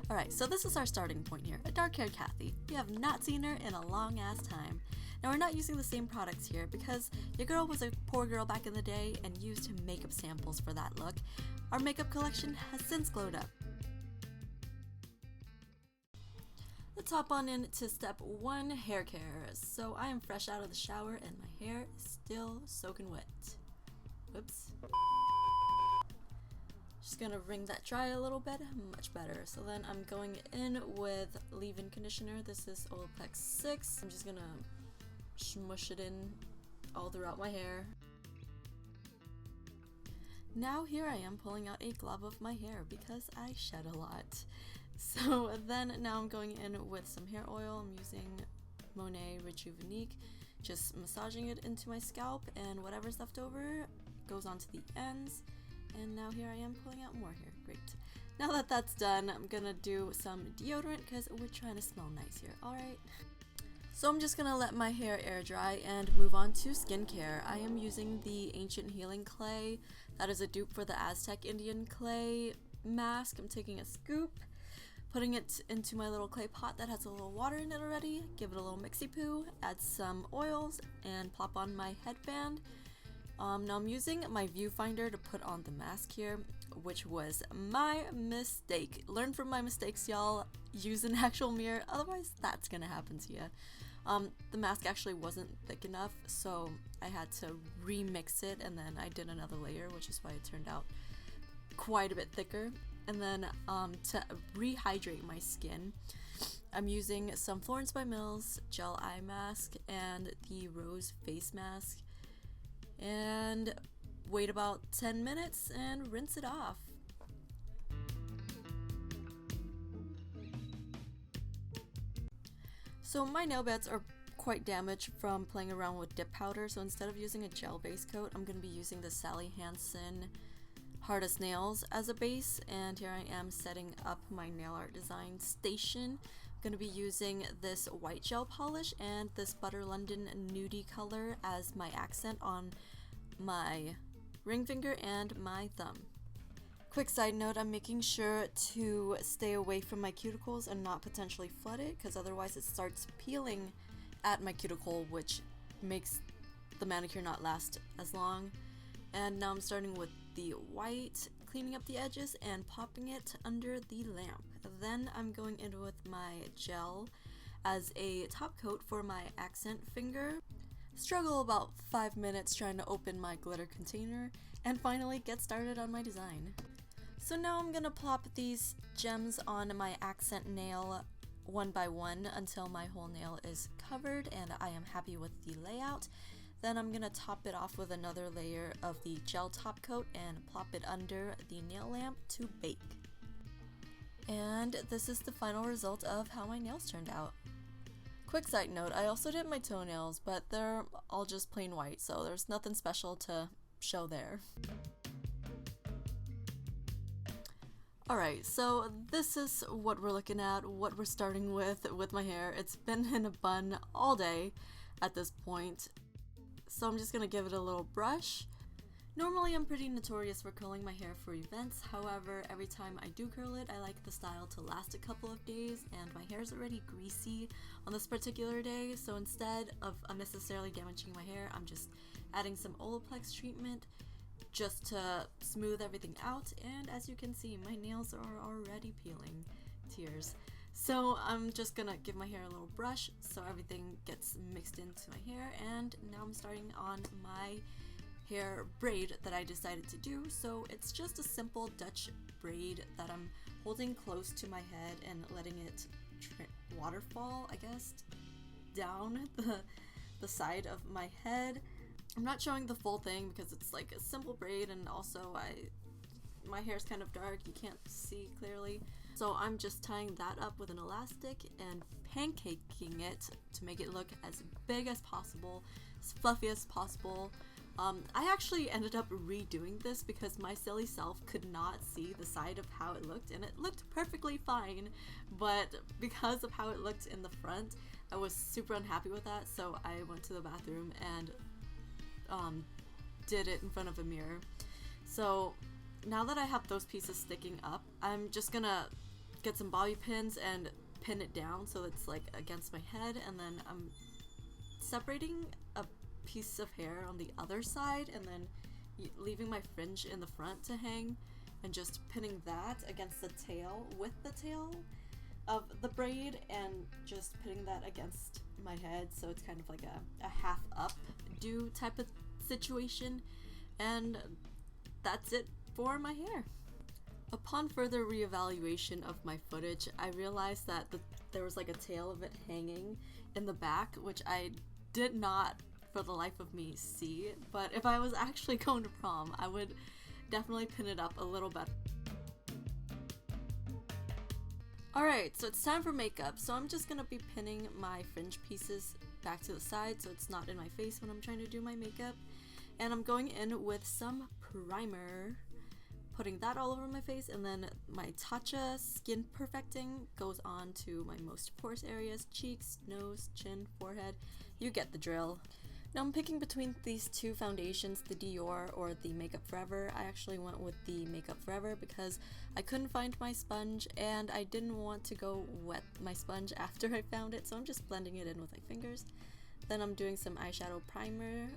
Alright, so this is our starting point here, a dark-haired Cathy. We have not seen her in a long-ass time. Now we're not using the same products here because your girl was a poor girl back in the day and used makeup samples for that look. Our makeup collection has since glowed up. Let's hop on into step 1, hair care. So I am fresh out of the shower and my hair is still soaking wet. Whoops. Just gonna wring that dry a little bit, much better. So then I'm going in with leave-in conditioner. This is Olaplex 6. I'm just gonna smush it in all throughout my hair. Now here I am pulling out a glob of my hair because I shed a lot. So then now I'm going in with some hair oil. I'm using Monet Rejuvenique, just massaging it into my scalp, and whatever's left over goes onto the ends. And now here I am pulling out more hair. Great. Now that that's done, I'm gonna do some deodorant because we're trying to smell nice here, alright? So I'm just gonna let my hair air dry and move on to skincare. I am using the Ancient Healing Clay. That is a dupe for the Aztec Indian clay mask. I'm taking a scoop, putting it into my little clay pot that has a little water in it already, give it a little mixy poo, add some oils, and plop on my headband. Now I'm using my viewfinder to put on the mask here, which was my mistake. Learn from my mistakes, y'all. Use an actual mirror, otherwise that's gonna happen to you. The mask actually wasn't thick enough, so I had to remix it, and then I did another layer, which is why it turned out quite a bit thicker. And then to rehydrate my skin, I'm using some Florence by Mills gel eye mask and the rose face mask, and wait about 10 minutes and rinse it off. So my nail beds are quite damaged from playing around with dip powder, so instead of using a gel base coat, I'm going to be using the Sally Hansen Hard as Nails as a base, and here I am setting up my nail art design station. I'm going to be using this white gel polish and this Butter London nudie color as my accent on my ring finger and my thumb. Quick side note, I'm making sure to stay away from my cuticles and not potentially flood it, because otherwise it starts peeling at my cuticle, which makes the manicure not last as long. And now I'm starting with the white, cleaning up the edges and popping it under the lamp. Then I'm going in with my gel as a top coat for my accent finger. Struggle about 5 minutes trying to open my glitter container, and finally get started on my design. So now I'm gonna plop these gems on my accent nail one by one until my whole nail is covered and I am happy with the layout. Then I'm gonna top it off with another layer of the gel top coat and plop it under the nail lamp to bake. And this is the final result of how my nails turned out. Quick side note, I also did my toenails, but they're all just plain white, so there's nothing special to show there. Alright, so this is what we're looking at, what we're starting with my hair. It's been in a bun all day at this point, so I'm just gonna give it a little brush. Normally I'm pretty notorious for curling my hair for events, however, every time I do curl it, I like the style to last a couple of days, and my hair is already greasy on this particular day, so instead of unnecessarily damaging my hair, I'm just adding some Olaplex treatment just to smooth everything out, and as you can see, my nails are already peeling. Tears. So I'm just gonna give my hair a little brush so everything gets mixed into my hair, and now I'm starting on my hair braid that I decided to do. So it's just a simple Dutch braid that I'm holding close to my head and letting it waterfall, I guess, down the side of my head. I'm not showing the full thing because it's like a simple braid, and also my hair's kind of dark, you can't see clearly. So I'm just tying that up with an elastic and pancaking it to make it look as big as possible, as fluffy as possible. I actually ended up redoing this because my silly self could not see the side of how it looked, and it looked perfectly fine, but because of how it looked in the front, I was super unhappy with that, so I went to the bathroom and did it in front of a mirror. So now that I have those pieces sticking up, I'm just gonna get some bobby pins and pin it down so it's like against my head, and then I'm separating a piece of hair on the other side and then leaving my fringe in the front to hang and just pinning that against the tail with the tail of the braid and just pinning that against my head so it's kind of like a half up do type of situation, and that's it for my hair. Upon further reevaluation of my footage, I realized that there was like a tail of it hanging in the back, which I did not for the life of me see, but if I was actually going to prom, I would definitely pin it up a little better. Alright, so it's time for makeup. So I'm just gonna be pinning my fringe pieces back to the side so it's not in my face when I'm trying to do my makeup. And I'm going in with some primer, putting that all over my face, and then my Tatcha Skin Perfecting goes on to my most porous areas: cheeks, nose, chin, forehead. You get the drill. Now I'm picking between these two foundations, the Dior or the Makeup Forever. I actually went with the Makeup Forever because I couldn't find my sponge and I didn't want to go wet my sponge after I found it, so I'm just blending it in with my fingers. Then I'm doing some eyeshadow primer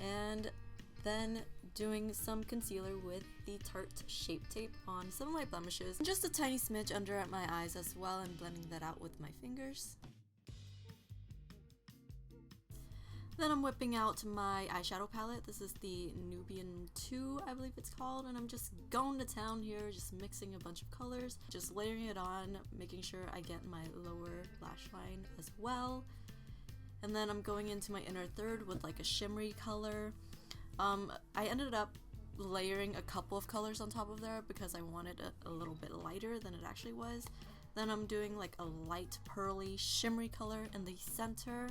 and then doing some concealer with the Tarte Shape Tape on some of my blemishes. And just a tiny smidge under my eyes as well, and blending that out with my fingers. Then I'm whipping out my eyeshadow palette. This is the Nubian 2, I believe it's called, and I'm just going to town here, just mixing a bunch of colors, just layering it on, making sure I get my lower lash line as well. And then I'm going into my inner third with like a shimmery color. I ended up layering a couple of colors on top of there because I wanted it a little bit lighter than it actually was. Then I'm doing like a light pearly shimmery color in the center.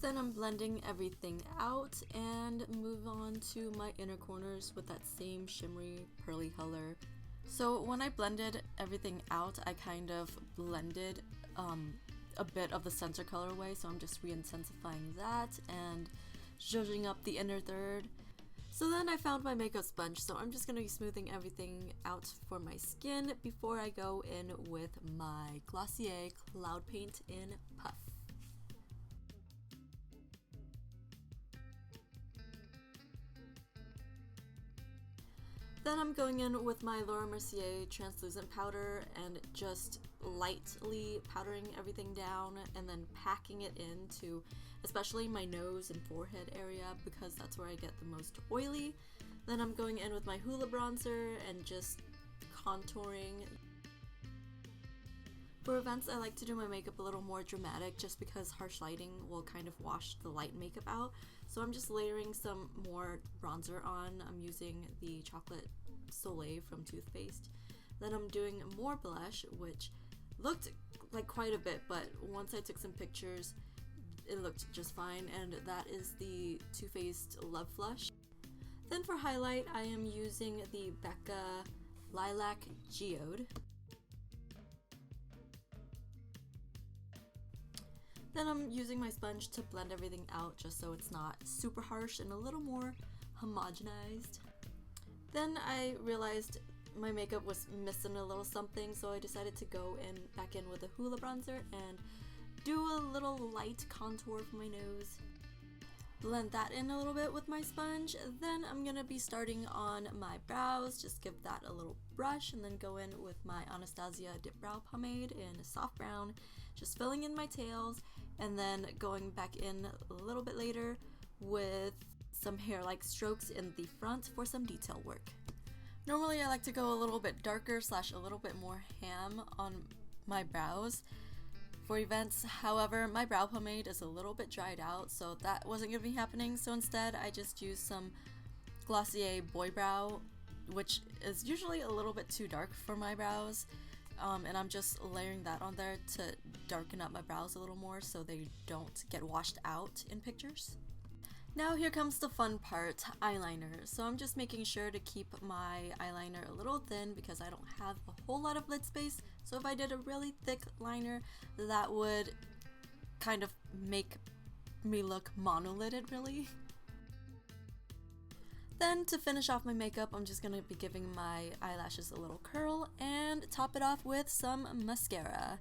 Then I'm blending everything out and move on to my inner corners with that same shimmery pearly color. So when I blended everything out, I kind of blended a bit of the center color away, so I'm just re-intensifying that and zhuzhing up the inner third. So then I found my makeup sponge, so I'm just going to be smoothing everything out for my skin before I go in with my Glossier Cloud Paint in Puff. Then I'm going in with my Laura Mercier translucent powder and just lightly powdering everything down and then packing it into especially my nose and forehead area because that's where I get the most oily. Then I'm going in with my Hoola bronzer and just contouring. For events, I like to do my makeup a little more dramatic just because harsh lighting will kind of wash the light makeup out. So I'm just layering some more bronzer on. I'm using the Chocolate Soleil from Too Faced. Then I'm doing more blush, which looked like quite a bit, but once I took some pictures, it looked just fine, and that is the Too Faced Love Flush. Then for highlight, I am using the Becca Lilac Geode. Then I'm using my sponge to blend everything out just so it's not super harsh and a little more homogenized. Then I realized my makeup was missing a little something, so I decided to go back in with a Hoola bronzer and do a little light contour for my nose. Blend that in a little bit with my sponge. Then I'm gonna be starting on my brows, just give that a little brush, and then go in with my Anastasia Dip Brow Pomade in a soft brown, just filling in my tails, and then going back in a little bit later with some hair-like strokes in the front for some detail work. Normally I like to go a little bit darker / a little bit more ham on my brows for events. However, my brow pomade is a little bit dried out, so that wasn't going to be happening. So instead, I just used some Glossier Boy Brow, which is usually a little bit too dark for my brows. And I'm just layering that on there to darken up my brows a little more so they don't get washed out in pictures. Now here comes the fun part, eyeliner. So I'm just making sure to keep my eyeliner a little thin because I don't have a whole lot of lid space. So if I did a really thick liner, that would kind of make me look monolided really. Then to finish off my makeup, I'm just gonna be giving my eyelashes a little curl and top it off with some mascara.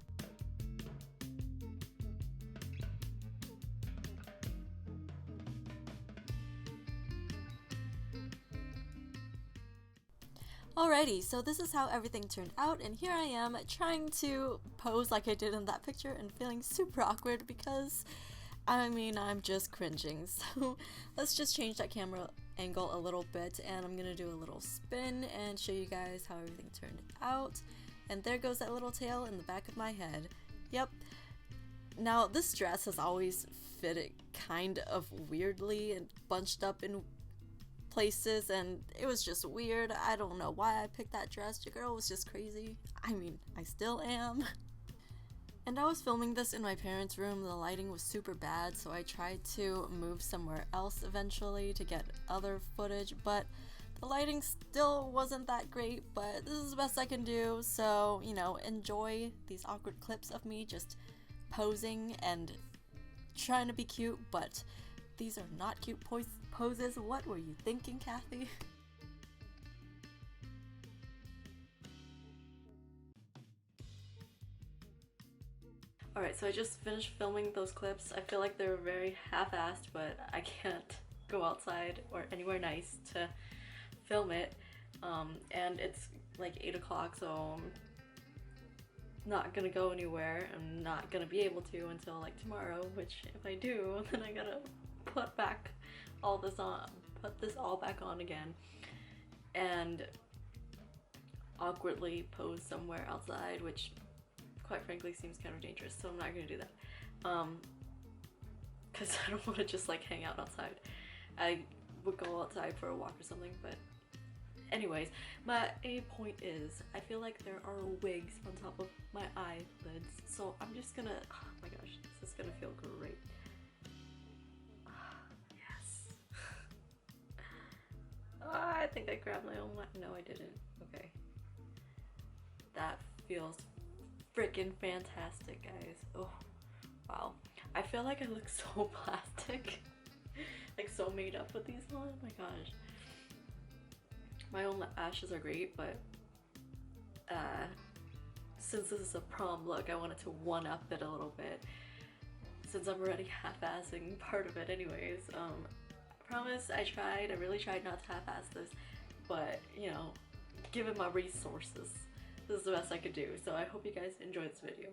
Alrighty, so this is how everything turned out, and here I am trying to pose like I did in that picture and feeling super awkward because, I mean, I'm just cringing. So let's just change that camera angle a little bit, and I'm gonna do a little spin and show you guys how everything turned out. And there goes that little tail in the back of my head. Yep. Now, this dress has always fitted kind of weirdly and bunched up in places, and it was just weird. I don't know why I picked that dress. Your girl was just crazy. I mean, I still am. And I was filming this in my parents' room. The lighting was super bad, so I tried to move somewhere else eventually to get other footage, but the lighting still wasn't that great, but this is the best I can do. So, you know, enjoy these awkward clips of me just posing and trying to be cute, but these are not cute poses. What were you thinking, Kathy? Alright, so I just finished filming those clips. I feel like they were very half-assed, but I can't go outside or anywhere nice to film it. And it's like 8 o'clock, so I'm not gonna go anywhere. I'm not gonna be able to until like tomorrow, which if I do, then I gotta put this all back on again and awkwardly pose somewhere outside, which quite frankly seems kind of dangerous, so I'm not gonna do that because I don't want to just like hang out outside. I would go outside for a walk or something, but anyways, my point is I feel like there are wigs on top of my eyelids, so I'm just gonna, oh my gosh, this is gonna feel great. I think I grabbed my own no, I didn't. Okay. That feels freaking fantastic, guys. Oh, wow. I feel like I look so plastic. Like so made up with these on. Oh my gosh. My own lashes are great, but since this is a prom look, I wanted to one-up it a little bit. Since I'm already half-assing part of it anyways. I promise I really tried not to half-ass this, but you know, given my resources, this is the best I could do. So I hope you guys enjoyed this video.